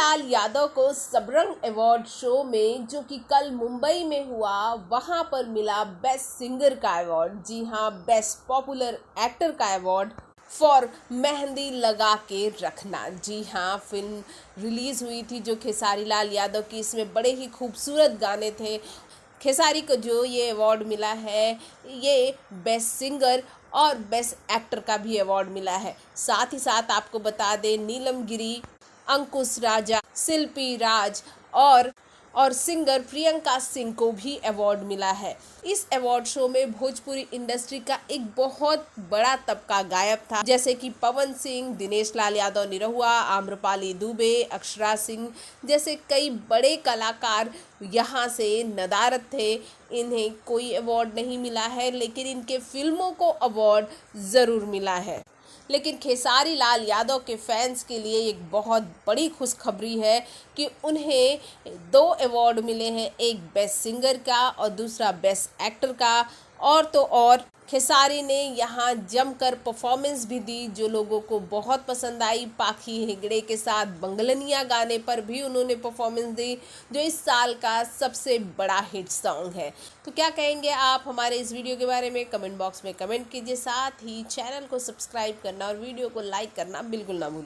लाल यादव को Sabrang award show में, जो कि कल मुंबई में हुआ, वहां पर मिला बेस्ट सिंगर का अवार्ड। जी हाँ, बेस्ट पॉपुलर एक्टर का अवार्ड फॉर मेहंदी लगा के रखना। जी हाँ, फिल्म रिलीज़ हुई थी जो खेसारी लाल यादव की, इसमें बड़े ही खूबसूरत गाने थे। खेसारी को जो ये अवार्ड मिला है, ये बेस्ट सिंगर और बेस्ट एक्टर का भी अवार्ड मिला है। साथ ही साथ आपको बता दें, नीलम गिरी, अंकुश राजा, शिल्पी राज और सिंगर प्रियंका सिंह को भी अवार्ड मिला है। इस अवार्ड शो में भोजपुरी इंडस्ट्री का एक बहुत बड़ा तबका गायब था, जैसे कि पवन सिंह, दिनेश लाल यादव निरहुआ, आम्रपाली दुबे, अक्षरा सिंह जैसे कई बड़े कलाकार यहाँ से नदारद थे। इन्हें कोई अवार्ड नहीं मिला है, लेकिन इनके फिल्मों को अवार्ड ज़रूर मिला है। लेकिन खेसारी लाल यादव के फैंस के लिए एक बहुत बड़ी खुशखबरी है कि उन्हें 2 अवार्ड मिले हैं, एक बेस्ट सिंगर का और दूसरा बेस्ट एक्टर का। और तो और खेसारी ने यहाँ जमकर परफॉर्मेंस भी दी, जो लोगों को बहुत पसंद आई। पाखी हेगड़े के साथ बंगलनिया गाने पर भी उन्होंने परफॉर्मेंस दी, जो इस साल का सबसे बड़ा हिट सॉन्ग है। तो क्या कहेंगे आप हमारे इस वीडियो के बारे में? कमेंट बॉक्स में कमेंट कीजिए। साथ ही चैनल को सब्सक्राइब करना और वीडियो को लाइक करना बिल्कुल ना भूलिए।